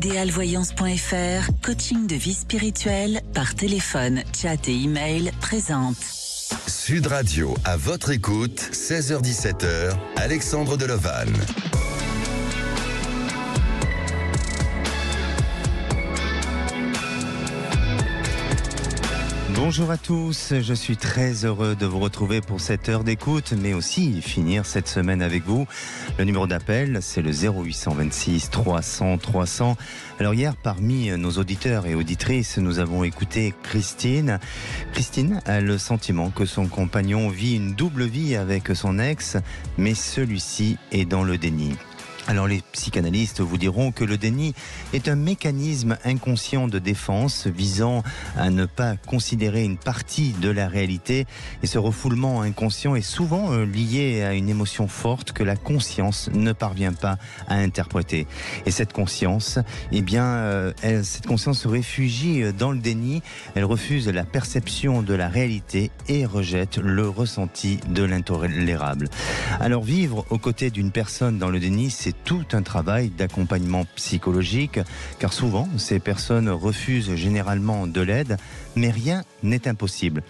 Idealvoyance.fr, coaching de vie spirituelle par téléphone, chat et email présente. Sud Radio, à votre écoute, 16h-17h, Alexandre Delovan. Bonjour à tous, je suis très heureux de vous retrouver pour cette heure d'écoute, mais aussi finir cette semaine avec vous. Le numéro d'appel, c'est le 0826 300 300. Alors hier, parmi nos auditeurs et auditrices, nous avons écouté Christine. Christine a le sentiment que son compagnon vit une double vie avec son ex, mais celui-ci est dans le déni. Alors les psychanalystes vous diront que le déni est un mécanisme inconscient de défense visant à ne pas considérer une partie de la réalité, et ce refoulement inconscient est souvent lié à une émotion forte que la conscience ne parvient pas à interpréter. Et cette conscience, cette conscience se réfugie dans le déni, elle refuse la perception de la réalité et rejette le ressenti de l'intolérable. Alors vivre aux côtés d'une personne dans le déni, c'est tout un travail d'accompagnement psychologique, car souvent ces personnes refusent généralement de l'aide, mais rien n'est impossible.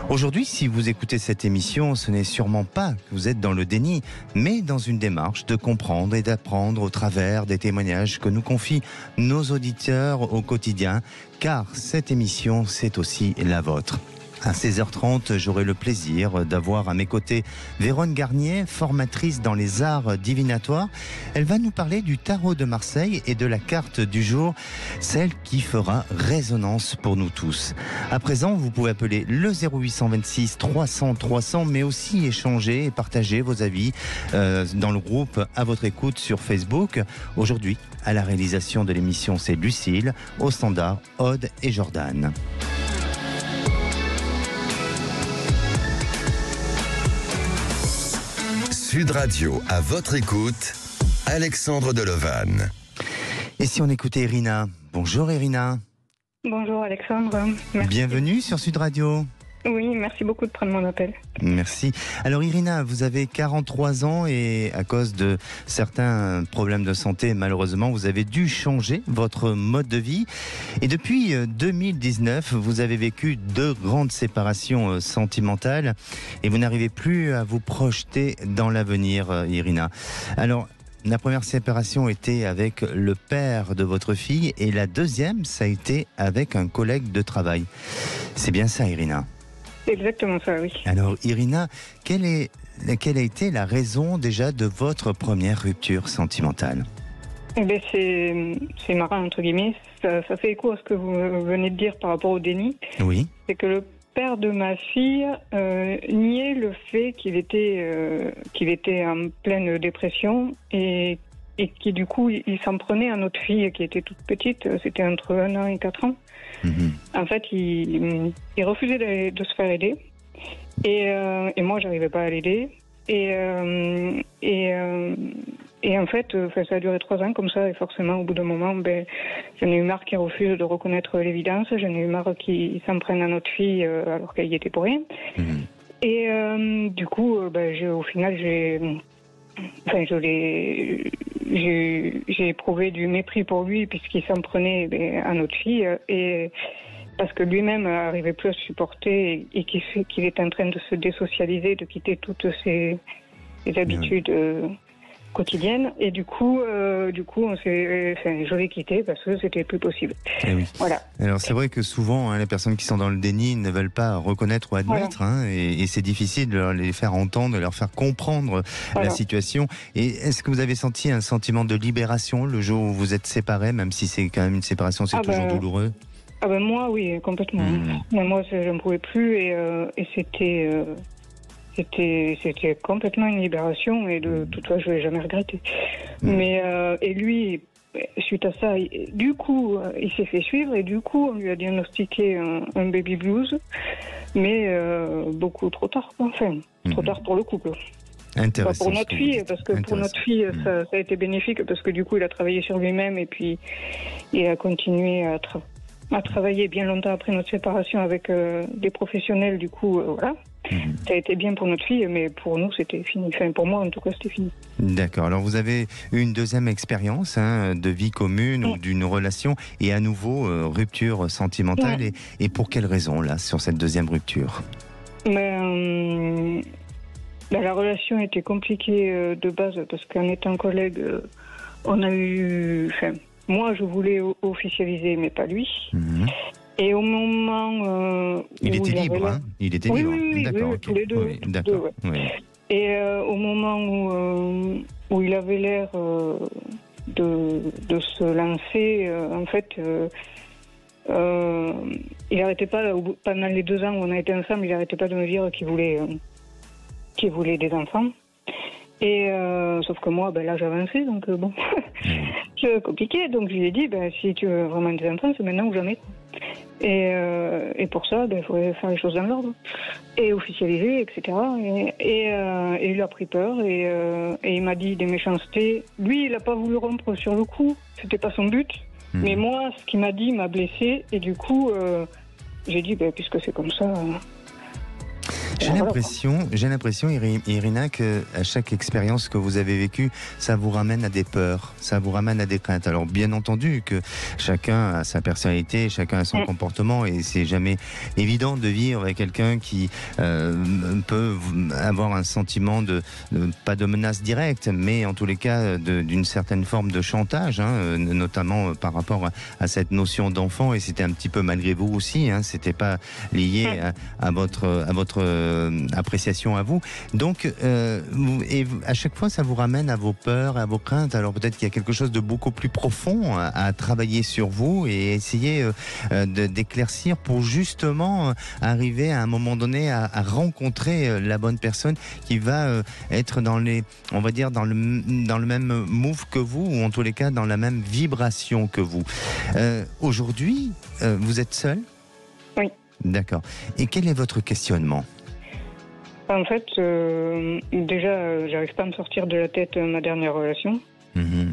Aujourd'hui, si vous écoutez cette émission, ce n'est sûrement pas que vous êtes dans le déni, mais dans une démarche de comprendre et d'apprendre au travers des témoignages que nous confient nos auditeurs au quotidien, car cette émission, c'est aussi la vôtre. À 16h30, j'aurai le plaisir d'avoir à mes côtés Vérone Garnier, formatrice dans les arts divinatoires. Elle va nous parler du tarot de Marseille et de la carte du jour, celle qui fera résonance pour nous tous. À présent, vous pouvez appeler le 0826 300 300, mais aussi échanger et partager vos avis dans le groupe À votre écoute sur Facebook. Aujourd'hui, à la réalisation de l'émission, c'est Lucille, au standard, Aude et Jordan. Sud Radio, à votre écoute, Alexandre Delovan. Et si on écoutait Irina? Bonjour Irina. Bonjour Alexandre. Merci. Bienvenue sur Sud Radio. Oui, merci beaucoup de prendre mon appel. Merci. Alors Irina, vous avez 43 ans et à cause de certains problèmes de santé, malheureusement, vous avez dû changer votre mode de vie. Et depuis 2019, vous avez vécu 2 grandes séparations sentimentales et vous n'arrivez plus à vous projeter dans l'avenir, Irina. Alors, la première séparation était avec le père de votre fille et la deuxième, ça a été avec un collègue de travail. C'est bien ça, Irina? C'est exactement ça, oui. Alors, Irina, quelle a été la raison déjà de votre première rupture sentimentale? Eh bien, c'est marrant, entre guillemets. Ça fait écho à ce que vous venez de dire par rapport au déni. Oui. C'est que le père de ma fille niait le fait qu'il était en pleine dépression et qui, du coup, il s'en prenait à notre fille qui était toute petite. C'était entre 1 an et 4 ans. En fait, il refusait de se faire aider et moi j'arrivais pas à l'aider et en fait ça a duré 3 ans comme ça et forcément au bout d'un moment j'en ai eu marre qu'il refuse de reconnaître l'évidence, j'en ai eu marre qu'il s'en prenne à notre fille alors qu'elle y était pour rien et du coup au final j'ai éprouvé du mépris pour lui puisqu'il s'en prenait à notre fille et parce que lui-même n'arrivait plus à se supporter et qu'il est en train de se désocialiser, de quitter toutes ses habitudes quotidiennes et du coup je l'ai quitté parce que c'était plus possible. Oui. Voilà. Alors c'est vrai que souvent les personnes qui sont dans le déni ne veulent pas reconnaître ou admettre et c'est difficile de les faire entendre, de leur faire comprendre la situation. Et est-ce que vous avez senti un sentiment de libération le jour où vous êtes séparés, même si c'est quand même une séparation, c'est toujours douloureux? Moi oui, complètement. Moi je ne pouvais plus et c'était complètement une libération et de toute façon je ne l'ai jamais regretté. Mais et lui, suite à ça, du coup il s'est fait suivre et du coup on lui a diagnostiqué un baby blues, mais beaucoup trop tard, trop tard pour le couple. Pas pour notre fille, parce que pour notre fille ça a été bénéfique parce que du coup il a travaillé sur lui-même et puis il a continué à travailler bien longtemps après notre séparation avec des professionnels, du coup voilà. Ça a été bien pour notre fille, mais pour nous, c'était fini. Enfin, pour moi, en tout cas, c'était fini. D'accord. Alors, vous avez eu une deuxième expérience de vie commune ou d'une relation et à nouveau rupture sentimentale. Et pour quelle raison, là, sur cette deuxième rupture? La relation était compliquée de base parce qu'en étant collègue, on a eu... Enfin, moi, je voulais officialiser, mais pas lui. Et au moment il était libre, hein? Il était libre. Oui, d'accord, tous les deux. Oui, d'accord. Oui. Et au moment où il avait l'air de se lancer, en fait, il n'arrêtait pas, pendant les 2 ans où on a été ensemble, il n'arrêtait pas de me dire qu'il voulait des enfants. Et sauf que moi, là, j'avançais, donc bon, c'est compliqué. Donc je lui ai dit, si tu veux vraiment des enfants, c'est maintenant ou jamais. Et pour ça, il faudrait faire les choses dans l'ordre et officialiser, etc. Et il a pris peur et il m'a dit des méchancetés. Lui, il n'a pas voulu rompre sur le coup, c'était pas son but. Mais moi, ce qu'il m'a dit m'a blessée et du coup, j'ai dit, puisque c'est comme ça. J'ai l'impression, Irina, que à chaque expérience que vous avez vécue, ça vous ramène à des peurs, ça vous ramène à des craintes. Alors bien entendu que chacun a sa personnalité, chacun a son comportement, et c'est jamais évident de vivre avec quelqu'un qui peut avoir un sentiment pas de menace directe, mais en tous les cas d'une certaine forme de chantage, notamment par rapport à cette notion d'enfant. Et c'était un petit peu malgré vous aussi, c'était pas lié à votre appréciation à vous. Donc, et à chaque fois, ça vous ramène à vos peurs, à vos craintes. Alors peut-être qu'il y a quelque chose de beaucoup plus profond à travailler sur vous et essayer d'éclaircir pour justement arriver à un moment donné à rencontrer la bonne personne qui va être dans le même move que vous, ou en tous les cas dans la même vibration que vous. Aujourd'hui, vous êtes seul ? Oui. D'accord. Et quel est votre questionnement ? En fait, déjà, j'arrive pas à me sortir de la tête ma dernière relation,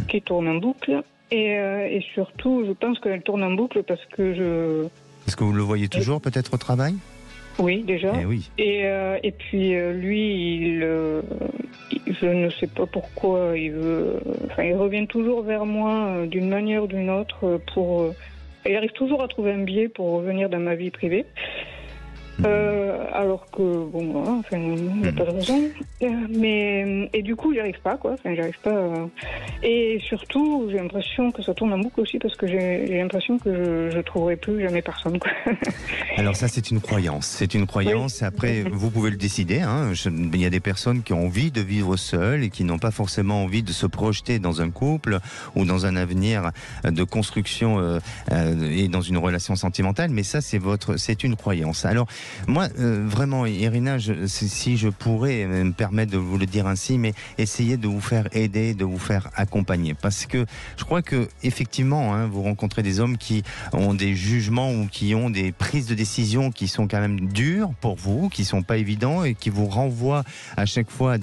qui tourne en boucle. Et surtout, je pense qu'elle tourne en boucle parce que Est-ce que vous le voyez toujours peut-être au travail ? Oui, déjà. Oui. Et puis, lui, je ne sais pas pourquoi, il revient toujours vers moi d'une manière ou d'une autre il arrive toujours à trouver un biais pour revenir dans ma vie privée. Alors que, il n'y a pas de raison. Et du coup, j'y arrive pas, j'arrive pas. Et surtout, j'ai l'impression que ça tourne en boucle aussi parce que j'ai l'impression que je trouverai plus jamais personne, Alors ça, c'est une croyance. C'est une croyance. Oui. Après, vous pouvez le décider. Il y a des personnes qui ont envie de vivre seules et qui n'ont pas forcément envie de se projeter dans un couple ou dans un avenir de construction et dans une relation sentimentale. Mais ça, c'est une croyance. Alors, moi, vraiment, Irina, si je pourrais me permettre de vous le dire ainsi, mais essayez de vous faire aider, de vous faire accompagner. Parce que je crois que effectivement, vous rencontrez des hommes qui ont des jugements ou qui ont des prises de décision qui sont quand même dures pour vous, qui sont pas évidents et qui vous renvoient à chaque fois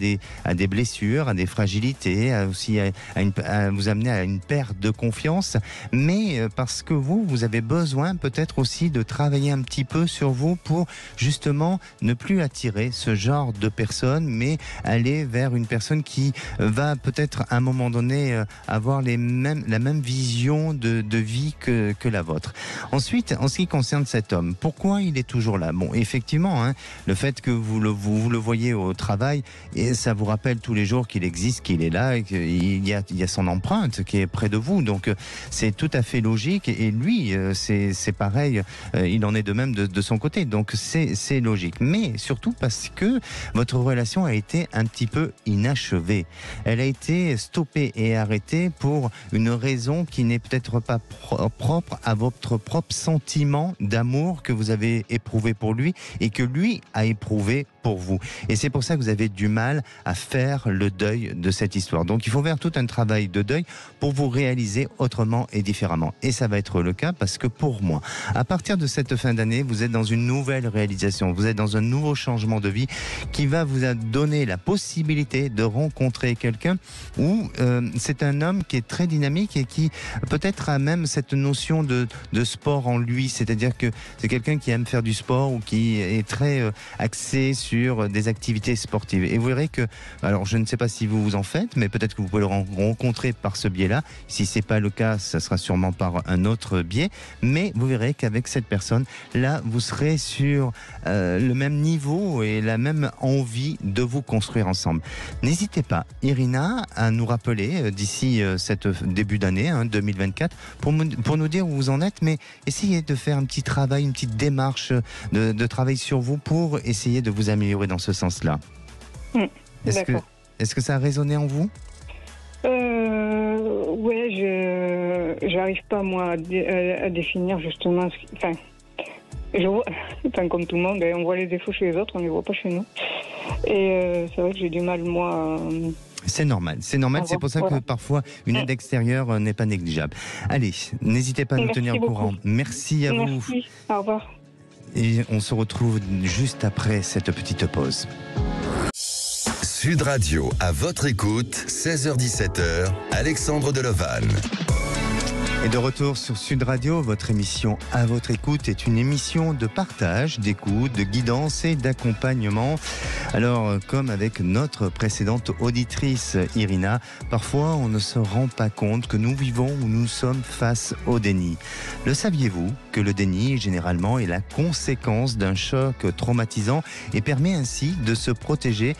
à des blessures, à des fragilités, aussi à vous amener à une perte de confiance. Mais parce que vous avez besoin peut-être aussi de travailler un petit peu sur vous pour justement ne plus attirer ce genre de personnes, mais aller vers une personne qui va peut-être à un moment donné avoir la même vision de vie que la vôtre. Ensuite, en ce qui concerne cet homme, pourquoi il est toujours là ? Bon, effectivement, le fait que vous le voyez au travail, et ça vous rappelle tous les jours qu'il existe, qu'il est là, et qu'il y a son empreinte qui est près de vous. Donc, c'est tout à fait logique. Et lui, c'est pareil, il en est de même de son côté. Donc, c'est logique. Mais surtout parce que votre relation a été un petit peu inachevée. Elle a été stoppée et arrêtée pour une raison qui n'est peut-être pas propre à votre propre sentiment d'amour que vous avez éprouvé pour lui et que lui a éprouvé pour vous. Et c'est pour ça que vous avez du mal à faire le deuil de cette histoire. Donc il faut faire tout un travail de deuil pour vous réaliser autrement et différemment. Et ça va être le cas parce que pour moi, à partir de cette fin d'année, vous êtes dans une nouvelle réalisation, vous êtes dans un nouveau changement de vie qui va vous donner la possibilité de rencontrer quelqu'un où c'est un homme qui est très dynamique et qui peut-être a même cette notion de sport en lui, c'est-à-dire que c'est quelqu'un qui aime faire du sport ou qui est très axé sur des activités sportives. Et vous verrez que, alors je ne sais pas si vous vous en faites, mais peut-être que vous pouvez le rencontrer par ce biais-là. Si c'est pas le cas, ça sera sûrement par un autre biais. Mais vous verrez qu'avec cette personne, là, vous serez sur le même niveau et la même envie de vous construire ensemble. N'hésitez pas, Irina, à nous rappeler d'ici cette début d'année 2024 pour nous dire où vous en êtes, mais essayez de faire un petit travail, une petite démarche de travail sur vous pour essayer de vous améliorer dans ce sens-là. Est-ce que ça a résonné en vous ? Ouais, j'arrive pas moi à définir justement je vois, comme tout le monde, on voit les défauts chez les autres, on les voit pas chez nous. Et c'est vrai que j'ai du mal moi. C'est normal, c'est pour ça que parfois une aide extérieure n'est pas négligeable. Allez, n'hésitez pas à nous tenir au courant. Merci à vous. Merci, au revoir. Et on se retrouve juste après cette petite pause. Sud Radio, à votre écoute, 16h-17h, Alexandre Delovan. Et de retour sur Sud Radio, votre émission À votre écoute est une émission de partage, d'écoute, de guidance et d'accompagnement. Alors, comme avec notre précédente auditrice Irina, parfois on ne se rend pas compte que nous vivons ou nous sommes face au déni. Le saviez-vous que le déni, généralement, est la conséquence d'un choc traumatisant et permet ainsi de se protéger ?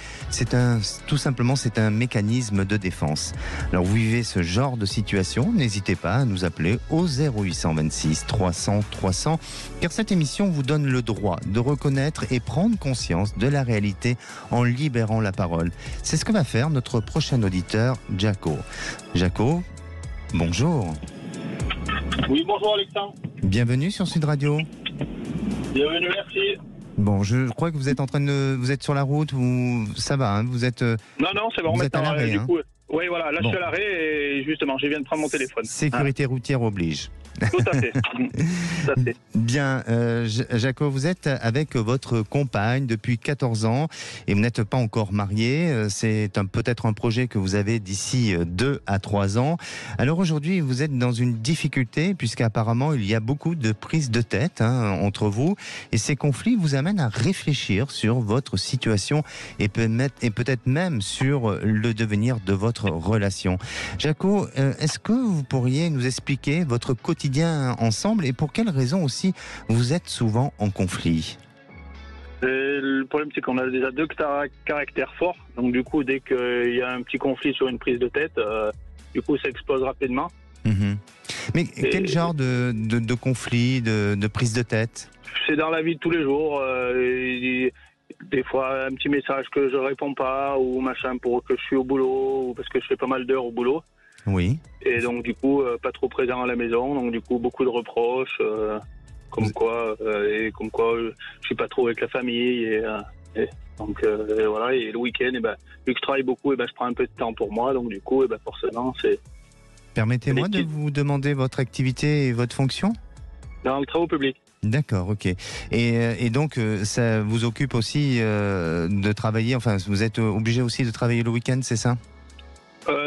Tout simplement, c'est un mécanisme de défense. Alors, vous vivez ce genre de situation, n'hésitez pas à nous appeler au 0826 300 300, car cette émission vous donne le droit de reconnaître et prendre conscience de la réalité en libérant la parole. C'est ce que va faire notre prochain auditeur, Jaco. Jaco, bonjour. Oui, bonjour Alexandre. Bienvenue sur Sud Radio. Bienvenue, merci. Bon, je crois que vous êtes vous êtes sur la route ou ça va, hein, vous êtes... Non, c'est bon, vous êtes à l'arrêt, du coup, oui, voilà, là bon. je suis à l'arrêt et justement, je viens de prendre mon téléphone. Sécurité routière oblige. Tout à fait. Tout à fait. Bien, Jaco, vous êtes avec votre compagne depuis 14 ans et vous n'êtes pas encore marié. C'est peut-être un projet que vous avez d'ici 2 à 3 ans. Alors aujourd'hui, vous êtes dans une difficulté puisqu'apparemment, il y a beaucoup de prises de tête entre vous et ces conflits vous amènent à réfléchir sur votre situation et peut-être même sur le devenir de votre relation. Jaco, est-ce que vous pourriez nous expliquer votre quotidien ensemble et pour quelles raisons aussi vous êtes souvent en conflit? Le problème, c'est qu'on a déjà 2 caractères forts. Donc du coup, dès qu'il y a un petit conflit sur une prise de tête, du coup, ça explose rapidement. Mmh. Mais quel genre de conflit, de prise de tête? C'est dans la vie de tous les jours. Des fois, un petit message que je réponds pas ou machin pour que je suis au boulot ou parce que je fais pas mal d'heures au boulot. Oui. Et donc du coup, pas trop présent à la maison. Donc du coup, beaucoup de reproches, comme quoi je suis pas trop avec la famille. Et donc voilà. Et le week-end, vu que je travaille beaucoup, je prends un peu de temps pour moi. Donc du coup, forcément, c'est... Permettez-moi de vous demander votre activité et votre fonction? Dans le travaux public. D'accord, ok. Et donc, ça vous occupe aussi de travailler, enfin, vous êtes obligé aussi de travailler le week-end, c'est ça?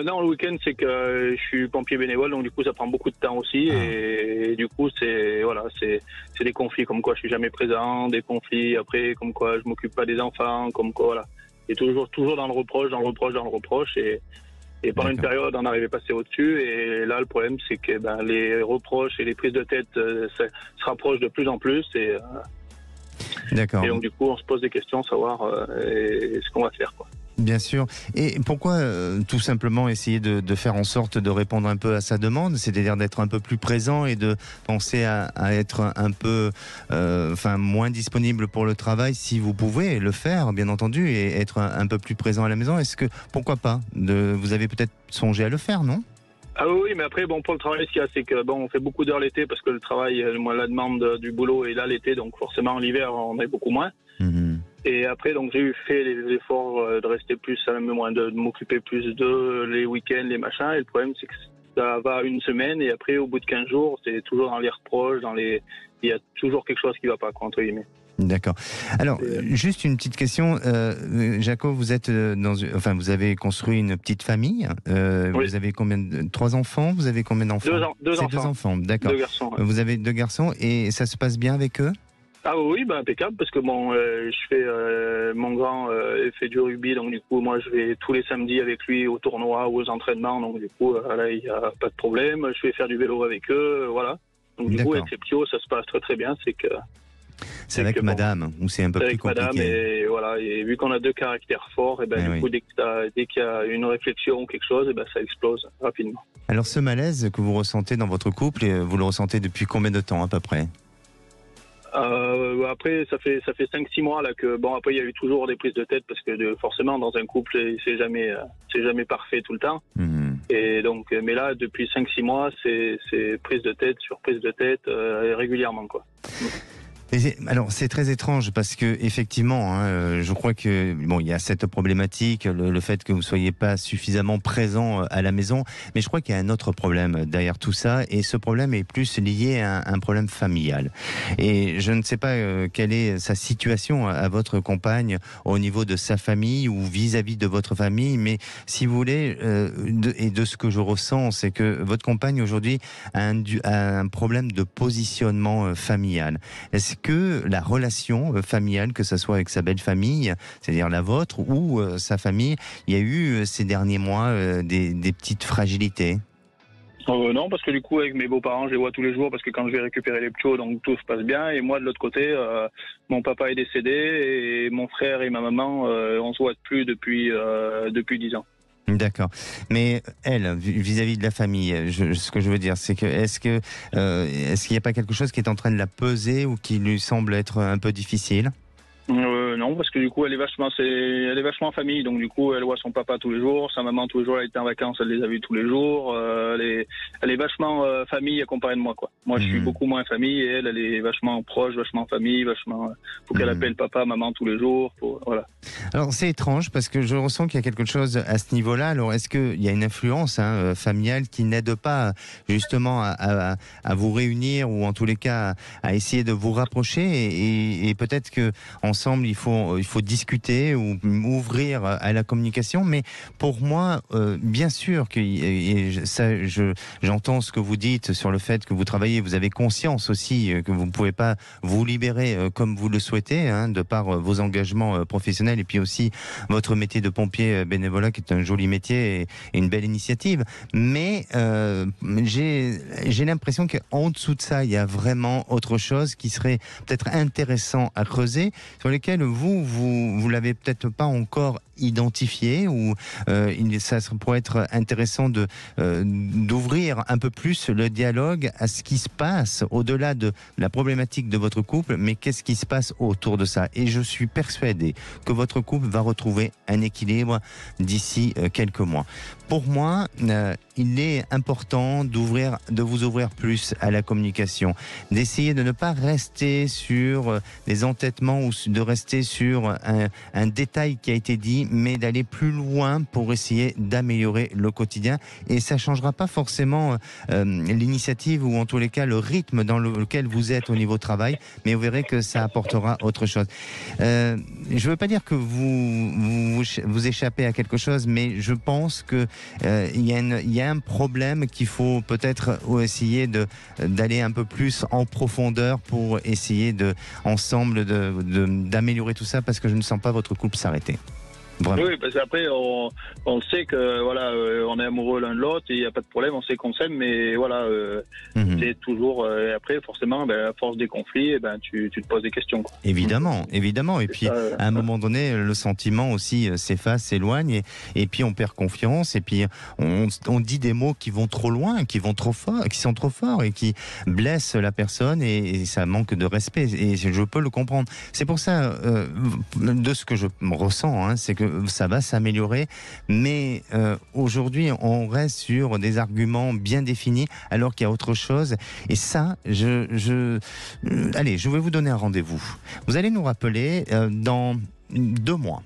Non, le week-end, c'est que je suis pompier bénévole, donc du coup, ça prend beaucoup de temps aussi. Et du coup, c'est des conflits, comme quoi je suis jamais présent, des conflits après, comme quoi je m'occupe pas des enfants, comme quoi, voilà. Et toujours dans le reproche. Et pendant une période, on arrivait à passer au-dessus. Et là, le problème, c'est que les reproches et les prises de tête se rapprochent de plus en plus. D'accord. Et donc, du coup, on se pose des questions, savoir ce qu'on va faire, quoi. Bien sûr. Et pourquoi tout simplement essayer de faire en sorte de répondre un peu à sa demande, c'est-à-dire d'être un peu plus présent et de penser à être un peu moins disponible pour le travail si vous pouvez le faire, bien entendu, et être un peu plus présent à la maison. Est-ce que, pourquoi pas, vous avez peut-être songé à le faire, non? Ah oui, mais après, pour le travail, ce qu'il y a, c'est que on fait beaucoup d'heures l'été parce que le travail, la demande du boulot est là l'été, donc forcément l'hiver, on est beaucoup moins. Mmh. Et après, donc j'ai fait les efforts de rester plus à la maison, de m'occuper plus les week-ends, les machins. Et le problème, c'est que ça va une semaine et après, au bout de 15 jours, c'est toujours dans les reproches, il y a toujours quelque chose qui va pas, entre guillemets. D'accord. Alors, juste une petite question. Jaco, vous êtes vous avez construit une petite famille. Oui. Vous avez 3 enfants? Vous avez combien d'enfants? 2 enfants. 2 enfants, d'accord. 2 garçons. Ouais. Vous avez 2 garçons et ça se passe bien avec eux? Ah oui, bah impeccable, parce que bon, je fais mon grand fait du rugby, donc du coup moi je vais tous les samedis avec lui au tournoi ou aux entraînements, donc du coup là il n'y a pas de problème. Je vais faire du vélo avec eux, voilà. Donc du coup avec les ptios ça se passe très très bien. C'est avec madame, ou c'est un peu plus compliqué. Madame, et voilà, et vu qu'on a 2 caractères forts, et ben du coup dès qu'il y a une réflexion ou quelque chose, et ben ça explose rapidement. Alors ce malaise que vous ressentez dans votre couple, vous le ressentez depuis combien de temps à peu près? Après, ça fait 5-6 mois là que bon, après il y a eu toujours des prises de tête parce que forcément dans un couple c'est jamais parfait tout le temps. Et donc, mais là depuis 5-6 mois c'est prise de tête sur prise de tête régulièrement quoi. Alors c'est très étrange parce que effectivement, je crois que bon, il y a cette problématique, le fait que vous soyez pas suffisamment présent à la maison, mais je crois qu'il y a un autre problème derrière tout ça, et ce problème est plus lié à un problème familial. Et je ne sais pas quelle est sa situation à votre compagne au niveau de sa famille ou vis-à-vis de votre famille, mais si vous voulez, et de ce que je ressens, c'est que votre compagne aujourd'hui a un problème de positionnement familial. Est-ce que la relation familiale, que ce soit avec sa belle famille, c'est-à-dire la vôtre, ou sa famille, il y a eu ces derniers mois des petites fragilités? Non, parce que du coup avec mes beaux-parents je les vois tous les jours parce que quand je vais récupérer les ptios, donc tout se passe bien, et moi de l'autre côté mon papa est décédé et mon frère et ma maman on se voit plus depuis 10 ans. D'accord. Mais elle, vis-à-vis de la famille, ce que je veux dire, c'est que est-ce qu'il n'y a pas quelque chose qui est en train de la peser ou qui lui semble être un peu difficile? Non, parce que du coup elle est vachement en famille, donc du coup elle voit son papa tous les jours, sa maman tous les jours, elle était en vacances, elle les a vus tous les jours, elle est vachement famille à comparer de moi quoi. Moi je suis beaucoup moins famille, et elle est vachement proche, vachement famille, faut qu'elle appelle papa, maman tous les jours, voilà. Alors c'est étrange parce que je ressens qu'il y a quelque chose à ce niveau-là. Alors est-ce qu'il y a une influence familiale qui n'aide pas justement à vous réunir, ou en tous les cas à essayer de vous rapprocher, et peut-être que ensemble il faut discuter ou ouvrir à la communication. Mais pour moi, bien sûr que j'entends ce que vous dites sur le fait que vous travaillez, vous avez conscience aussi que vous ne pouvez pas vous libérer comme vous le souhaitez, de par vos engagements professionnels, et puis aussi votre métier de pompier bénévolat qui est un joli métier et une belle initiative. Mais j'ai l'impression qu'en dessous de ça, il y a vraiment autre chose qui serait peut-être intéressant à creuser, sur lesquels vous l'avez peut-être pas encore identifié, ou ça pourrait être intéressant d'ouvrir un peu plus le dialogue à ce qui se passe au-delà de la problématique de votre couple, mais qu'est-ce qui se passe autour de ça. Et je suis persuadé que votre couple va retrouver un équilibre d'ici quelques mois. Pour moi, il est important de vous ouvrir plus à la communication, d'essayer de ne pas rester sur des entêtements ou de rester sur un détail qui a été dit, mais d'aller plus loin pour essayer d'améliorer le quotidien. Et ça ne changera pas forcément l'initiative, ou en tous les cas le rythme dans lequel vous êtes au niveau travail, mais vous verrez que ça apportera autre chose. Je ne veux pas dire que vous échappez à quelque chose, mais je pense que il y a un problème qu'il faut peut-être essayer d'aller un peu plus en profondeur pour essayer ensemble d'améliorer tout ça, parce que je ne sens pas votre couple s'arrêter. Vraiment. Oui, parce qu'après on sait que voilà, on est amoureux l'un de l'autre, il n'y a pas de problème, on sait qu'on s'aime, mais voilà, c'est toujours après forcément, à force des conflits, tu te poses des questions quoi. Évidemment. Et puis à un moment donné, le sentiment aussi s'efface, s'éloigne, et puis on perd confiance, et puis on dit des mots qui vont trop loin, qui sont trop forts et qui blessent la personne, et ça manque de respect, et je peux le comprendre. C'est pour ça, de ce que je ressens, c'est que ça va s'améliorer, mais aujourd'hui on reste sur des arguments bien définis alors qu'il y a autre chose. Et ça, allez, je vais vous donner un rendez-vous. Vous allez nous rappeler dans 2 mois.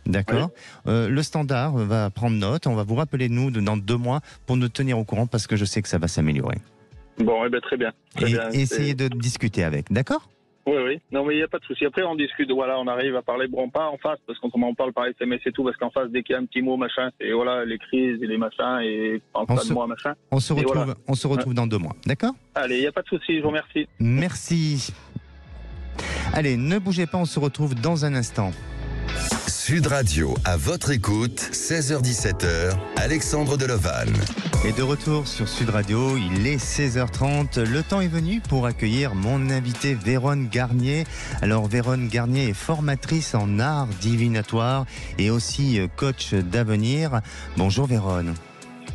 D'accord. Oui. Le Standard va prendre note. On va vous rappeler dans 2 mois pour nous tenir au courant, parce que je sais que ça va s'améliorer. Bon, très bien. Essayez de discuter avec. D'accord. Oui. Non, mais il n'y a pas de souci. Après, on discute. Voilà, on arrive à parler. Bon, pas en face, parce qu'on parle par SMS et tout, parce qu'en face, dès qu'il y a un petit mot, machin, c'est voilà, les crises et les machins, et en face de moi, machin. On se retrouve dans 2 mois. D'accord. Allez, il n'y a pas de souci. Je vous remercie. Merci. Allez, ne bougez pas, on se retrouve dans un instant. Sud Radio, à votre écoute, 16h-17h, Alexandre Delovan. Et de retour sur Sud Radio, il est 16h30. Le temps est venu pour accueillir mon invité Vérone Garnier. Alors Vérone Garnier est formatrice en art divinatoire et aussi coach d'avenir. Bonjour Vérone.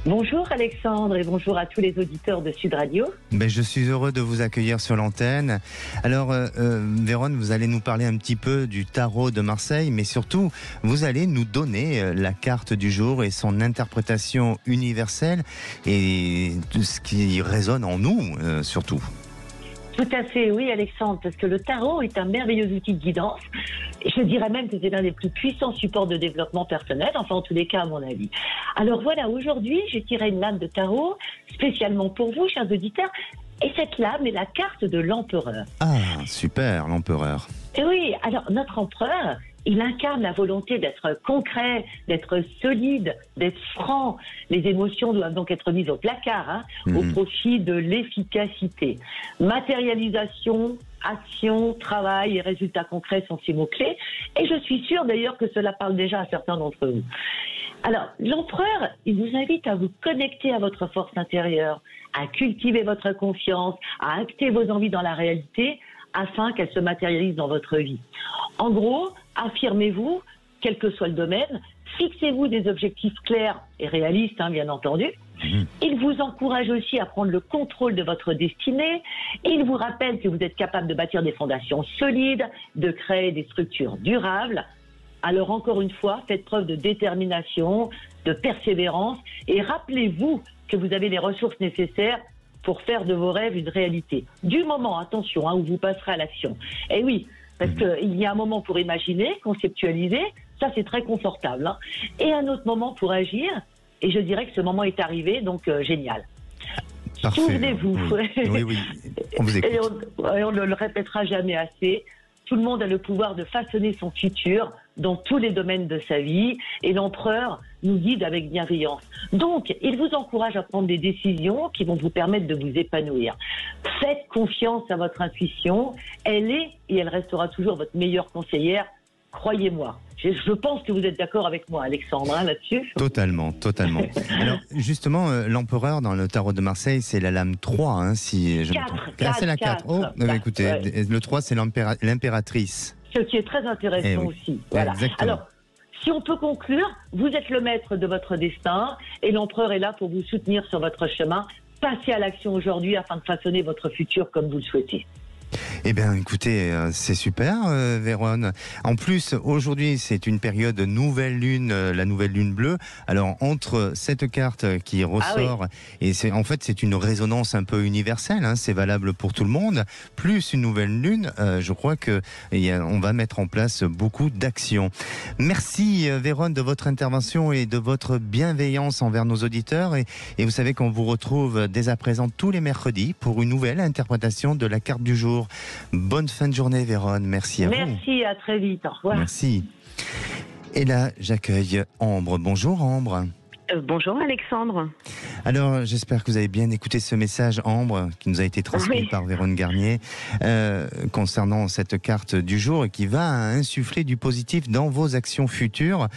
Bonjour Alexandre et bonjour à tous les auditeurs de Sud Radio. Je suis heureux de vous accueillir sur l'antenne. Alors Vérone, vous allez nous parler un petit peu du tarot de Marseille, mais surtout vous allez nous donner la carte du jour et son interprétation universelle et tout ce qui résonne en nous surtout. Tout à fait, oui Alexandre, parce que le tarot est un merveilleux outil de guidance. Je dirais même que c'est l'un des plus puissants supports de développement personnel, enfin en tous les cas à mon avis. Alors voilà, aujourd'hui j'ai tiré une lame de tarot spécialement pour vous, chers auditeurs, et cette lame est la carte de l'empereur. Ah, super, l'empereur. Et oui, alors notre empereur, il incarne la volonté d'être concret, d'être solide, d'être franc. Les émotions doivent donc être mises au placard, au profit de l'efficacité. Matérialisation, action, travail et résultats concrets sont ces mots-clés. Et je suis sûre d'ailleurs que cela parle déjà à certains d'entre vous. Alors, l'empereur, il vous invite à vous connecter à votre force intérieure, à cultiver votre confiance, à acter vos envies dans la réalité, afin qu'elles se matérialisent dans votre vie. En gros, affirmez-vous, quel que soit le domaine, fixez-vous des objectifs clairs et réalistes, bien entendu. Il vous encourage aussi à prendre le contrôle de votre destinée. Il vous rappelle que vous êtes capable de bâtir des fondations solides, de créer des structures durables. Alors encore une fois, faites preuve de détermination, de persévérance et rappelez-vous que vous avez les ressources nécessaires pour faire de vos rêves une réalité. Du moment, attention, où vous passerez à l'action. Et oui, parce qu'il y a un moment pour imaginer, conceptualiser, ça c'est très confortable. Et un autre moment pour agir, et je dirais que ce moment est arrivé, donc génial. Parfait. Souvenez-vous. Oui, on vous écoute. Et on ne le répétera jamais assez. Tout le monde a le pouvoir de façonner son futur dans tous les domaines de sa vie et l'empereur nous guide avec bienveillance. Donc, il vous encourage à prendre des décisions qui vont vous permettre de vous épanouir. Faites confiance à votre intuition. Elle est et elle restera toujours votre meilleure conseillère. Croyez-moi. Je pense que vous êtes d'accord avec moi, Alexandre, là-dessus. Totalement. Alors, justement, l'empereur dans le tarot de Marseille, c'est la lame 3, si je me trompe. C'est la 4. Oh, écoutez, ouais. Le 3, c'est l'impératrice. Ce qui est très intéressant aussi. Voilà. Exactement. Alors, si on peut conclure, vous êtes le maître de votre destin et l'empereur est là pour vous soutenir sur votre chemin. Passez à l'action aujourd'hui afin de façonner votre futur comme vous le souhaitez. Eh bien, écoutez, c'est super, Vérone. En plus, aujourd'hui, c'est une période nouvelle lune, la nouvelle lune bleue. Alors, entre cette carte qui ressort, et c'est une résonance un peu universelle, c'est valable pour tout le monde, plus une nouvelle lune, je crois que on va mettre en place beaucoup d'actions. Merci, Vérone, de votre intervention et de votre bienveillance envers nos auditeurs. Et vous savez qu'on vous retrouve dès à présent tous les mercredis pour une nouvelle interprétation de la carte du jour. Bonne fin de journée, Vérone. Merci à vous. Merci, à très vite. Au revoir. Merci. Et là, j'accueille Ambre. Bonjour, Ambre. Bonjour, Alexandre. Alors, j'espère que vous avez bien écouté ce message, Ambre, qui nous a été transmis par Vérone Garnier, concernant cette carte du jour et qui va insuffler du positif dans vos actions futures.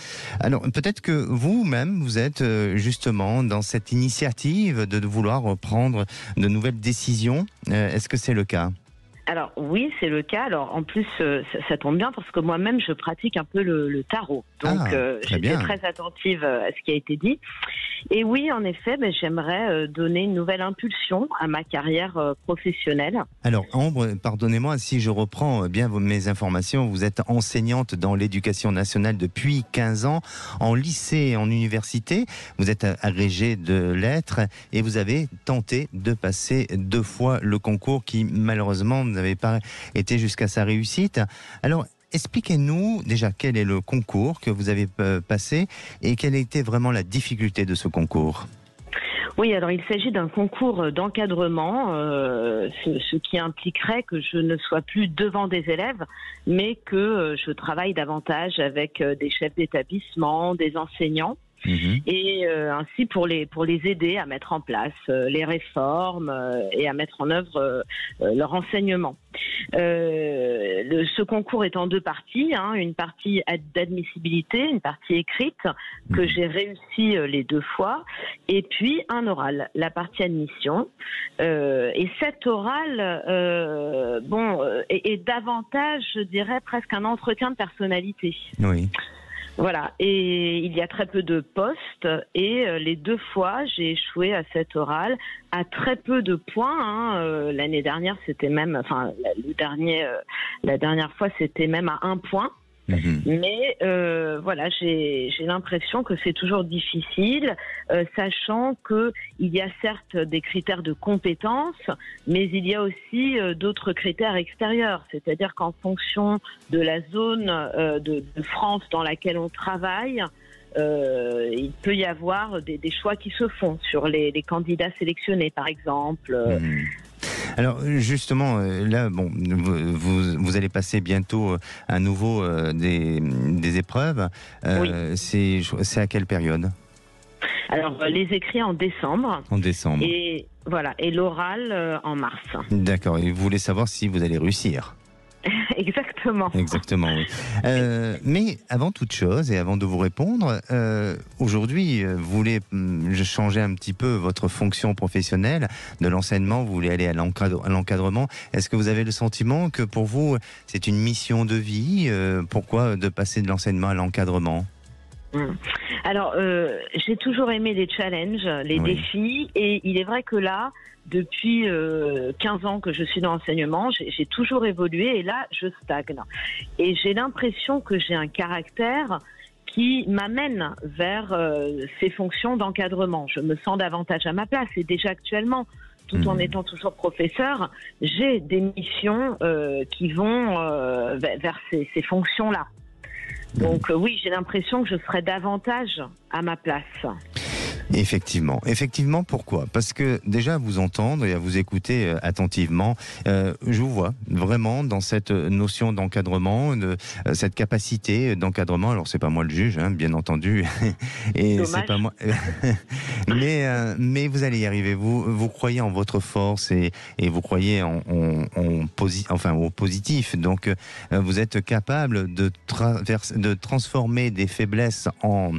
Alors, peut-être que vous-même, vous êtes justement dans cette initiative de vouloir prendre de nouvelles décisions. Est-ce que c'est le cas ? Alors oui, c'est le cas. Alors en plus, ça tombe bien parce que moi-même, je pratique un peu le tarot. Donc j'étais très attentive à ce qui a été dit. Et oui, en effet, j'aimerais donner une nouvelle impulsion à ma carrière professionnelle. Alors Ambre, pardonnez-moi si je reprends bien mes informations. Vous êtes enseignante dans l'éducation nationale depuis 15 ans, en lycée et en université. Vous êtes agrégée de lettres et vous avez tenté de passer 2 fois le concours qui malheureusement n'avait pas été jusqu'à sa réussite. Alors, expliquez-nous déjà quel est le concours que vous avez passé et quelle était vraiment la difficulté de ce concours. Oui, alors il s'agit d'un concours d'encadrement, ce qui impliquerait que je ne sois plus devant des élèves, mais que je travaille davantage avec des chefs d'établissement, des enseignants. et ainsi pour les aider à mettre en place les réformes et à mettre en œuvre leur enseignement. Ce concours est en 2 parties, une partie d'admissibilité, une partie écrite que j'ai réussi les 2 fois, et puis un oral, la partie admission. Et cet oral, est davantage, je dirais, presque un entretien de personnalité. Oui. Voilà, et il y a très peu de postes, et les 2 fois j'ai échoué à cet oral à très peu de points. L'année dernière, c'était même, la dernière fois, c'était même à 1 point. Mais voilà, j'ai l'impression que c'est toujours difficile, sachant que il y a certes des critères de compétences, mais il y a aussi d'autres critères extérieurs. C'est-à-dire qu'en fonction de la zone de France dans laquelle on travaille, il peut y avoir des choix qui se font sur les candidats sélectionnés, par exemple. Alors justement, là, vous allez passer bientôt à nouveau des épreuves. Oui. C'est à quelle période ? Alors, les écrits en décembre. En décembre. Et voilà, et l'oral en mars. D'accord. Et vous voulez savoir si vous allez réussir ? Exactement. Exactement, oui. Mais avant toute chose, et avant de vous répondre, aujourd'hui, vous voulez changer un petit peu votre fonction professionnelle de l'enseignement, vous voulez aller à l'encadrement. Est-ce que vous avez le sentiment que pour vous, c'est une mission de vie ? Pourquoi de passer de l'enseignement à l'encadrement ? Alors, j'ai toujours aimé les challenges, les défis, et il est vrai que là, depuis 15 ans que je suis dans l'enseignement, j'ai toujours évolué, et là, je stagne. Et j'ai l'impression que j'ai un caractère qui m'amène vers ces fonctions d'encadrement. Je me sens davantage à ma place, et déjà actuellement, tout en étant toujours professeur, j'ai des missions qui vont vers ces fonctions-là. Donc oui, j'ai l'impression que je serais davantage à ma place. Effectivement. Effectivement, pourquoi ? Parce que déjà, à vous entendre et à vous écouter attentivement, je vous vois vraiment dans cette notion d'encadrement, cette capacité d'encadrement. Alors, c'est pas moi le juge, bien entendu. Et dommage. C'est pas moi. mais vous allez y arriver. Vous croyez en votre force et vous croyez au positif. Donc, vous êtes capable de transformer des faiblesses en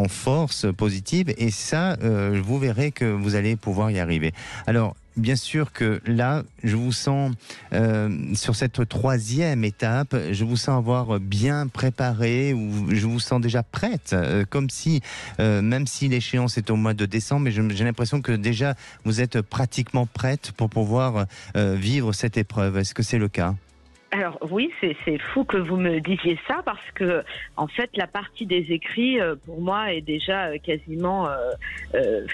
force positive, et ça, vous verrez que vous allez pouvoir y arriver. Alors, bien sûr que là, je vous sens sur cette 3e étape, je vous sens avoir bien préparé, ou je vous sens déjà prête, comme si, même si l'échéance est au mois de décembre, mais j'ai l'impression que déjà vous êtes pratiquement prête pour pouvoir vivre cette épreuve. Est-ce que c'est le cas ? Alors oui, c'est fou que vous me disiez ça, parce que en fait la partie des écrits pour moi est déjà quasiment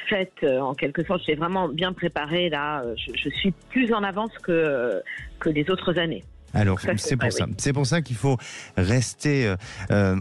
faite en quelque sorte. J'ai vraiment bien préparé là. Je suis plus en avance que les autres années. Alors, c'est pour ça. C'est pour ça qu'il faut rester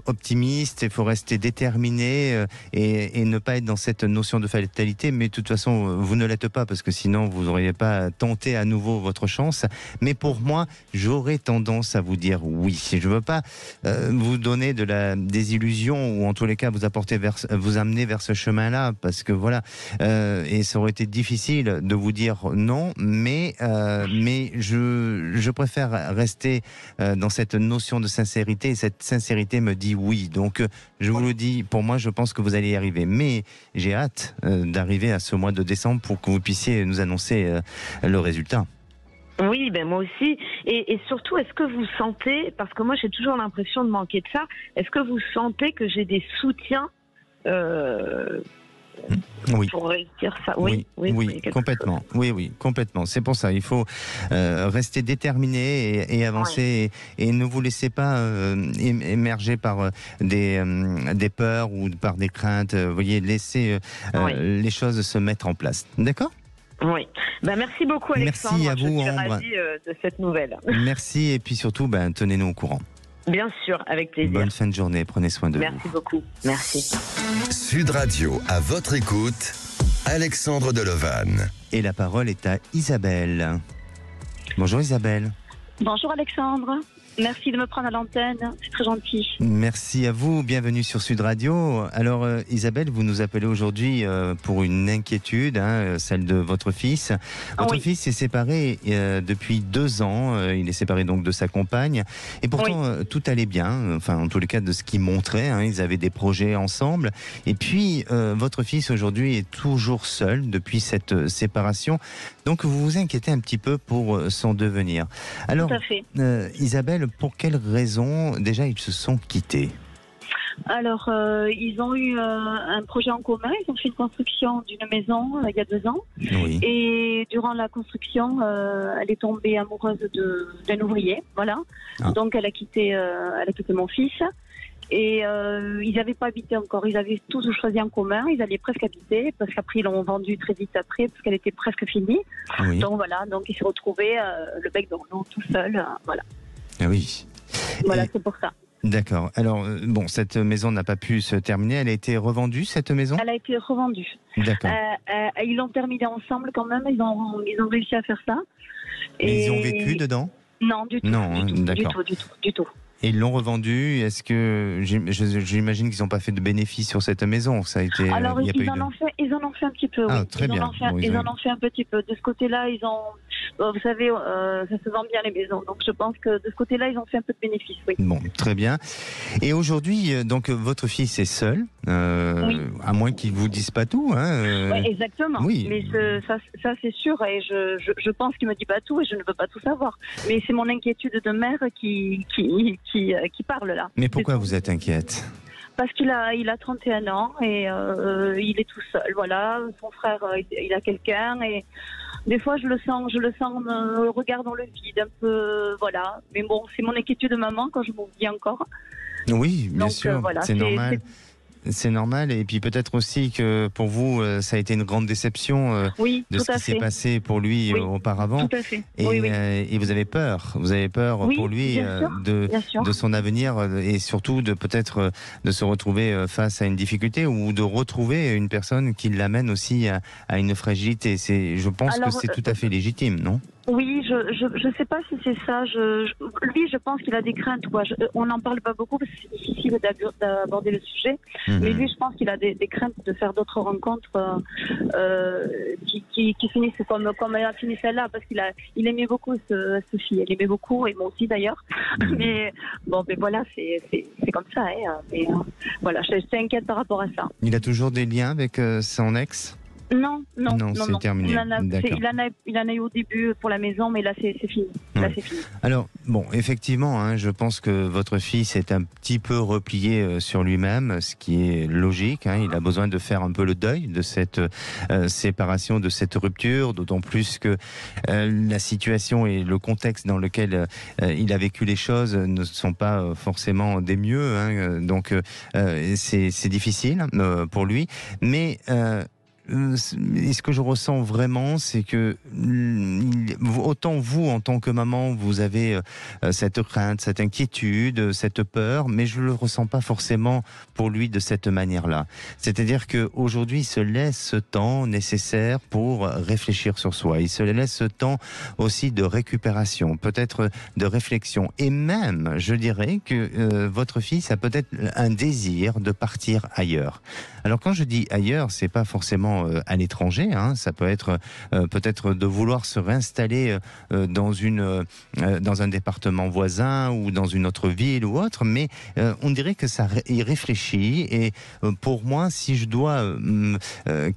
optimiste, il faut rester déterminé et ne pas être dans cette notion de fatalité. Mais de toute façon, vous ne l'êtes pas, parce que sinon, vous n'auriez pas tenté à nouveau votre chance. Mais pour moi, j'aurais tendance à vous dire oui. Je ne veux pas vous donner de la désillusion, ou en tous les cas vous amener vers ce chemin-là, parce que voilà. Et ça aurait été difficile de vous dire non, mais je préfère rester dans cette notion de sincérité, et cette sincérité me dit oui. Donc je vous le dis, pour moi, je pense que vous allez y arriver, mais j'ai hâte d'arriver à ce mois de décembre pour que vous puissiez nous annoncer le résultat. Oui, moi aussi. Et surtout, est-ce que vous sentez, parce que moi j'ai toujours l'impression de manquer de ça, est-ce que vous sentez que j'ai des soutiens oui. Pour réussir ça? Oui, complètement. Oui, complètement. C'est pour ça, il faut rester déterminé et avancer, et ne vous laissez pas émerger par des peurs ou par des craintes. Vous voyez, laissez les choses se mettre en place. D'accord ? Oui. Merci beaucoup, Alexandre. Merci à vous, je suis ravie de cette nouvelle. Merci, et puis surtout, tenez-nous au courant. Bien sûr, avec plaisir. Bonne fin de journée, prenez soin de vous. Merci beaucoup. Merci. Sud Radio, à votre écoute, Alexandre Delevanne. Et la parole est à Isabelle. Bonjour Isabelle. Bonjour Alexandre. Merci de me prendre à l'antenne, c'est très gentil. Merci à vous, bienvenue sur Sud Radio. Alors Isabelle, vous nous appelez aujourd'hui pour une inquiétude, celle de votre fils. Votre fils est séparé depuis 2 ans, il est séparé donc de sa compagne, et pourtant tout allait bien, enfin en tous les cas de ce qu'il montrait, ils avaient des projets ensemble, et puis votre fils aujourd'hui est toujours seul depuis cette séparation, donc vous vous inquiétez un petit peu pour son devenir. Alors tout à fait. Isabelle, pour quelles raisons déjà ils se sont quittés? Alors, ils ont eu un projet en commun. Ils ont fait une construction d'une maison il y a 2 ans. Oui. Et durant la construction, elle est tombée amoureuse d'un ouvrier. Voilà. Ah. Donc, elle a quitté mon fils. Et ils n'avaient pas habité encore. Ils avaient tous choisi en commun. Ils allaient presque habiter parce qu'après, ils l'ont vendue très vite après parce qu'elle était presque finie. Oui. Donc, voilà. Donc, ils se retrouvaient le bec dans l'eau tout seul. Voilà. Ah oui. Voilà, c'est pour ça. D'accord. Alors, bon, cette maison n'a pas pu se terminer. Elle a été revendue, cette maison ? Elle a été revendue. D'accord. Ils l'ont terminée ensemble quand même. Ils ont réussi à faire ça. Et ils ont vécu dedans ? Non, du tout. Non, d'accord. Du tout. Et ils l'ont revendue. Est-ce que j'imagine qu'ils n'ont pas fait de bénéfice sur cette maison? Ça a été. Alors ils en ont fait un petit peu. Ah, oui. très bien. Ils en ont fait un petit peu. De ce côté-là, vous savez, ça se vend bien les maisons. Donc je pense que de ce côté-là, ils ont fait un peu de bénéfice. Oui. Bon, très bien. Et aujourd'hui, donc votre fils est seul, oui. à moins qu'il vous dise pas tout. Oui, exactement. Oui. Mais ça c'est sûr. Et je pense qu'il me dit pas tout et je ne veux pas tout savoir. Mais c'est mon inquiétude de mère qui parle là. Mais pourquoi vous êtes inquiète? Parce qu'il a 31 ans et il est tout seul. Voilà, son frère, il a quelqu'un et des fois je le sens me regarde dans le vide un peu, voilà. Mais bon, c'est mon inquiétude de maman quand je m'oublie encore. Oui, bien sûr, voilà, c'est normal. C'est normal, et puis peut-être aussi que pour vous, ça a été une grande déception de ce qui s'est passé pour lui auparavant. Tout à fait. Et vous avez peur pour lui de son avenir et surtout de peut-être de se retrouver face à une difficulté ou de retrouver une personne qui l'amène aussi à une fragilité. Je pense que c'est tout à fait légitime, non ? Oui, je sais pas si c'est ça. Lui, je pense qu'il a des craintes. On n'en parle pas beaucoup parce que c'est difficile d'aborder le sujet. Mais lui, je pense qu'il a des craintes de faire d'autres rencontres qui finissent comme elle a fini celle-là, parce qu'il aimait beaucoup cette fille. Elle aimait beaucoup, et moi aussi d'ailleurs. Mais bon, mais voilà, c'est comme ça. Voilà, je suis inquiète par rapport à ça. Il a toujours des liens avec son ex ? Non, c'est terminé. Il en a eu au début pour la maison, mais là c'est fini. Là, c'est fini. Alors, bon, effectivement, je pense que votre fils est un petit peu replié sur lui-même, ce qui est logique. Il a besoin de faire un peu le deuil de cette séparation, de cette rupture, d'autant plus que la situation et le contexte dans lequel il a vécu les choses ne sont pas forcément des mieux. Donc, c'est difficile pour lui. Mais ce que je ressens vraiment, c'est que autant vous, en tant que maman, vous avez cette crainte, cette inquiétude, cette peur, mais je ne le ressens pas forcément pour lui de cette manière-là. C'est-à-dire qu'aujourd'hui, il se laisse ce temps nécessaire pour réfléchir sur soi. Il se laisse ce temps aussi de récupération, peut-être de réflexion. Et même, je dirais que votre fils a peut-être un désir de partir ailleurs. Alors quand je dis ailleurs, c'est pas forcément à l'étranger, ça peut être peut-être de vouloir se réinstaller dans un département voisin ou dans une autre ville ou autre, mais on dirait que ça y réfléchit. Et pour moi, si je dois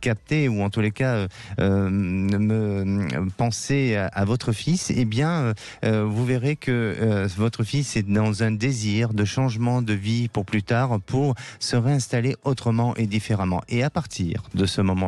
capter ou en tous les cas me penser à votre fils, eh bien vous verrez que votre fils est dans un désir de changement de vie pour plus tard, pour se réinstaller autrement et différemment. Et à partir de ce moment-là,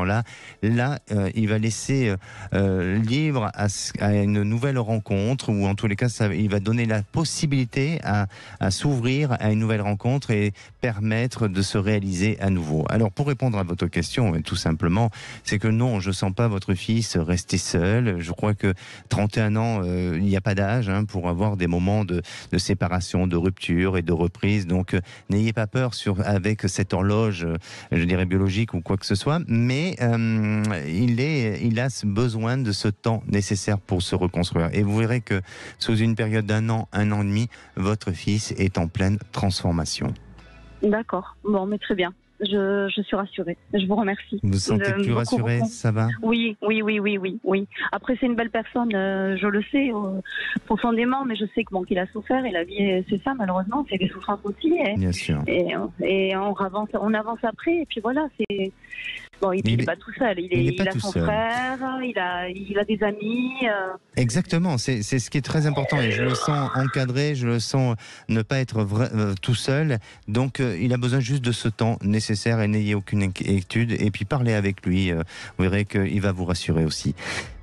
il va laisser libre à une nouvelle rencontre, ou en tous les cas, il va donner la possibilité à s'ouvrir à une nouvelle rencontre et permettre de se réaliser à nouveau. Alors, pour répondre à votre question, tout simplement, c'est que non, je ne sens pas votre fils rester seul. Je crois que 31 ans, il n'y a pas d'âge pour avoir des moments de séparation, de rupture et de reprise. Donc, n'ayez pas peur avec cette horloge, je dirais biologique ou quoi que ce soit, mais il a besoin de ce temps nécessaire pour se reconstruire. Et vous verrez que sous une période d'un an et demi, votre fils est en pleine transformation. D'accord. Bon, mais très bien. Je suis rassurée. Je vous remercie. Vous vous sentez plus rassurée, ça va ? Oui. Après, c'est une belle personne, je le sais profondément, mais je sais que qu'il a souffert et la vie, c'est ça, malheureusement, c'est des souffrances aussi. Bien sûr. Et on avance après, et puis voilà, c'est... Bon, il n'est pas tout seul. Il a son frère, il a des amis. Exactement, c'est ce qui est très important. Et je le sens encadré, je le sens ne pas être tout seul. Donc, il a besoin juste de ce temps nécessaire et n'ayez aucune inquiétude. Et puis, parlez avec lui. Vous verrez qu'il va vous rassurer aussi.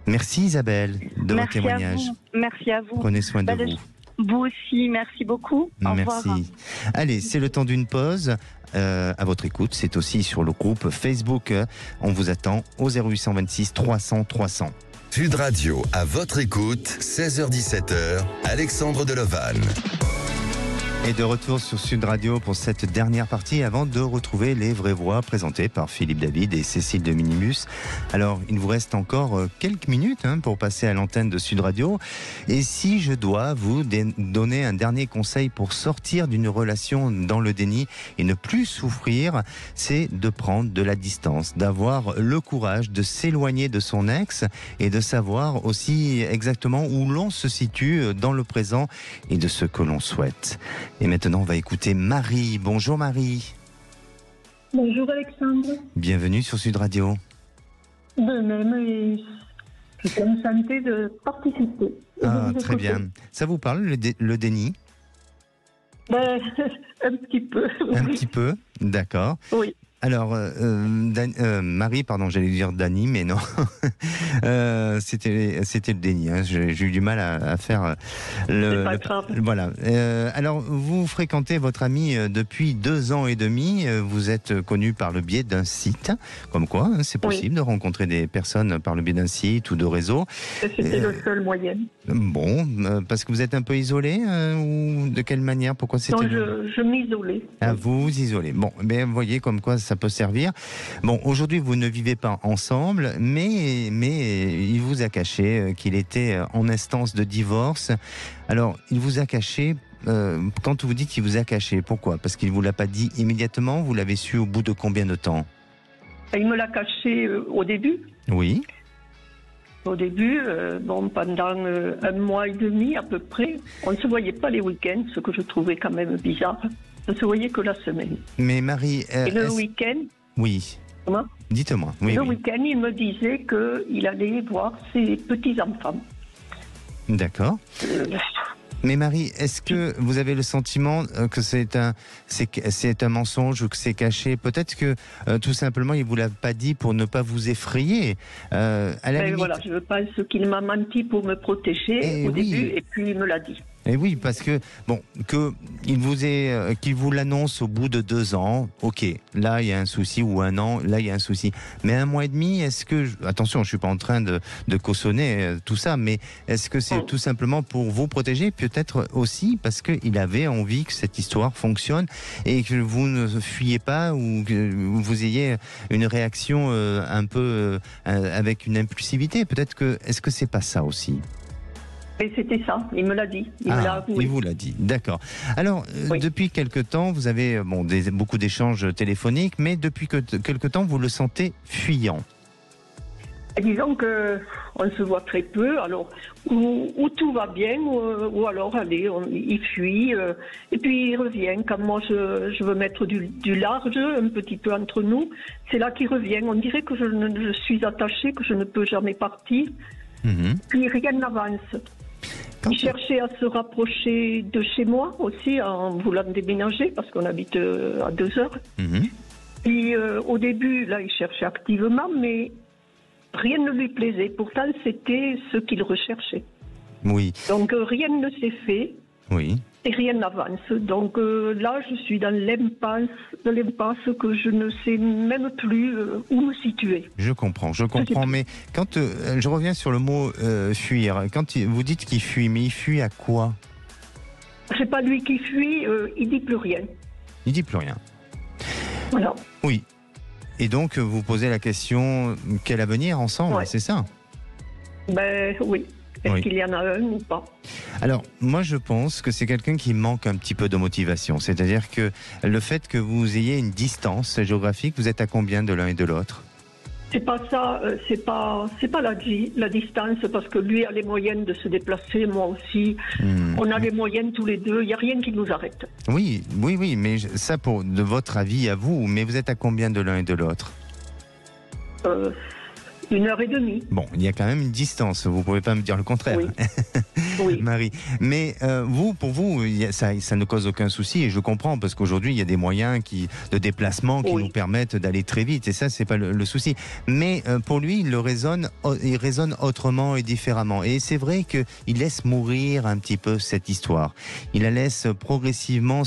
Merci Isabelle de votre témoignage. Merci à vous. Prenez soin de vous. Vous aussi, merci beaucoup. Au revoir. Merci. Allez, c'est le temps d'une pause. À votre écoute, c'est aussi sur le groupe Facebook. On vous attend au 0826 300 300. Sud Radio, à votre écoute, 16h-17h, Alexandre Delevanne. Et de retour sur Sud Radio pour cette dernière partie avant de retrouver les vraies voix présentées par Philippe David et Cécile de Minimus. Alors, il vous reste encore quelques minutes pour passer à l'antenne de Sud Radio. Et si je dois vous donner un dernier conseil pour sortir d'une relation dans le déni et ne plus souffrir, c'est de prendre de la distance, d'avoir le courage de s'éloigner de son ex et de savoir aussi exactement où l'on se situe dans le présent et de ce que l'on souhaite. Et maintenant, on va écouter Marie. Bonjour Marie. Bonjour Alexandre. Bienvenue sur Sud Radio. De même, je suis enchantée de participer. Ah, très bien. Ça vous parle, le déni ? Un petit peu. Un petit peu, d'accord. Oui. Alors, Marie, pardon, j'allais dire Dani, mais non. C'était le déni. J'ai eu du mal à faire C'est pas grave. Voilà. Alors, vous fréquentez votre ami depuis 2 ans et demi. Vous êtes connu par le biais d'un site. Comme quoi, c'est possible de rencontrer des personnes par le biais d'un site ou de réseau. C'était le seul moyen. Bon, parce que vous êtes un peu isolé ou de quelle manière ? Pourquoi c'était... Non, je m'isolais. Ah, vous vous isolez. Bon, vous voyez comme quoi ça peut servir. Bon, aujourd'hui, vous ne vivez pas ensemble, mais il vous a caché qu'il était en instance de divorce. Alors, il vous a caché, quand vous dites qu'il vous a caché, pourquoi ? Parce qu'il ne vous l'a pas dit immédiatement, vous l'avez su au bout de combien de temps ? Il me l'a caché au début. Oui. Au début, pendant 1 mois et demi à peu près, on ne se voyait pas les week-ends, ce que je trouvais quand même bizarre. On ne se voyait que la semaine. Mais Marie... et le week-end... Oui. Comment ? Dites-moi. Oui, le week-end, il me disait qu'il allait voir ses petits-enfants. D'accord. Mais Marie, est-ce que vous avez le sentiment que c'est un mensonge ou que c'est caché ? Peut-être que tout simplement il ne vous l'a pas dit pour ne pas vous effrayer. À la limite... Voilà, je pense qu'il m'a menti pour me protéger au début et puis il me l'a dit. Et oui, parce que, qu'il vous l'annonce au bout de 2 ans, ok, là il y a un souci, ou 1 an, là il y a un souci. Mais 1 mois et demi, est-ce que, attention, je ne suis pas en train de cautionner tout ça, mais est-ce que c'est tout simplement pour vous protéger, peut-être aussi parce qu'il avait envie que cette histoire fonctionne et que vous ne fuyez pas ou que vous ayez une réaction un peu avec une impulsivité, peut-être que, est-ce que c'est pas ça aussi ? Et c'était ça, il me l'a dit. Il me l'a avoué. Il vous l'a dit, d'accord. Alors, depuis quelque temps, vous avez beaucoup d'échanges téléphoniques, mais depuis quelque temps, vous le sentez fuyant. Disons qu'on se voit très peu, alors ou tout va bien, ou alors allez, il fuit, et puis il revient. Quand moi je veux mettre du large un petit peu entre nous, c'est là qu'il revient. On dirait que je suis attachée, que je ne peux jamais partir, puis rien n'avance. Il cherchait à se rapprocher de chez moi aussi en voulant déménager parce qu'on habite à 2 heures. Puis au début, là, il cherchait activement, mais rien ne lui plaisait. Pourtant, c'était ce qu'il recherchait. Oui. Donc rien ne s'est fait. Oui. Et rien n'avance. Donc là, je suis dans l'impasse que je ne sais même plus où me situer. Je comprends. Mais quand je reviens sur le mot fuir, quand vous dites qu'il fuit, mais il fuit à quoi ? C'est pas lui qui fuit, il dit plus rien. Il dit plus rien. Voilà. Oui. Et donc, vous posez la question, quel avenir ensemble, c'est ça ? Oui. Est-ce qu'il y en a un ou pas? Alors, moi, je pense que c'est quelqu'un qui manque un petit peu de motivation. C'est-à-dire que le fait que vous ayez une distance géographique, vous êtes à combien de l'un et de l'autre? C'est pas ça, c'est pas la distance, parce que lui a les moyens de se déplacer, moi aussi. On a les moyens tous les deux, il n'y a rien qui nous arrête. Oui, mais ça, de votre avis à vous, mais vous êtes à combien de l'un et de l'autre? 1h30. Bon, il y a quand même une distance, vous ne pouvez pas me dire le contraire. Oui. Oui. Marie. Mais pour vous, ça ne cause aucun souci, et je comprends, parce qu'aujourd'hui, il y a des moyens de déplacement qui nous permettent d'aller très vite, et ça, c'est pas le souci. Mais pour lui, il résonne autrement et différemment. Et c'est vrai qu'il laisse mourir un petit peu cette histoire. Il la laisse progressivement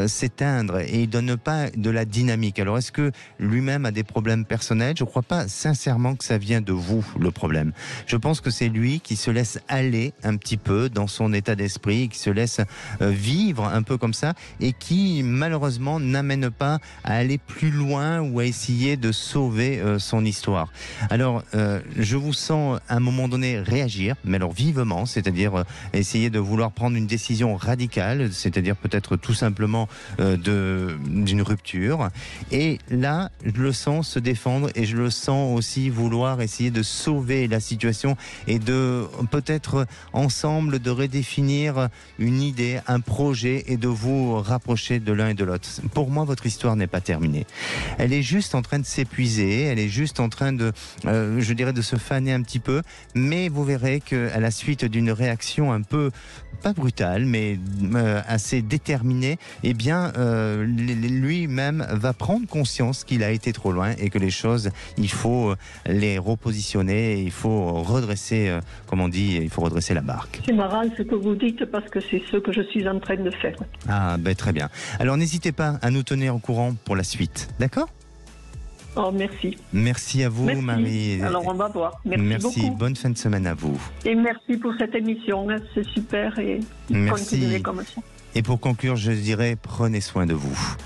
s'éteindre, et il donne pas de la dynamique. Alors, est-ce que lui-même a des problèmes personnels? Je ne crois pas sincèrement que ça vient de vous, le problème. Je pense que c'est lui qui se laisse aller un petit peu dans son état d'esprit, qui se laisse vivre un peu comme ça, et qui malheureusement n'amène pas à aller plus loin ou à essayer de sauver son histoire. Alors, je vous sens à un moment donné réagir, mais alors vivement, c'est-à-dire essayer de vouloir prendre une décision radicale, c'est-à-dire peut-être tout simplement d'une rupture. Et là, je le sens se défendre, et je le sens aussi vouloir essayer de sauver la situation, et de peut-être ensemble de redéfinir une idée, un projet, et de vous rapprocher de l'un et de l'autre. Pour moi, votre histoire n'est pas terminée. Elle est juste en train de s'épuiser, elle est juste en train de, je dirais, de se faner un petit peu, mais vous verrez qu'à la suite d'une réaction un peu, pas brutale, mais assez déterminée, eh bien, lui-même va prendre conscience qu'il a été trop loin, et que les choses, il faut les repositionner, il faut redresser, comme on dit, il faut redresser la barque. C'est marrant ce que vous dites, parce que c'est ce que je suis en train de faire. Ah, ben très bien. Alors n'hésitez pas à nous tenir au courant pour la suite, d'accord? Oh, merci. Merci à vous, merci. Marie. Alors on va voir. Merci beaucoup. Bonne fin de semaine à vous. Et merci pour cette émission, c'est super, et continuez comme ça. Et pour conclure, je dirais, prenez soin de vous.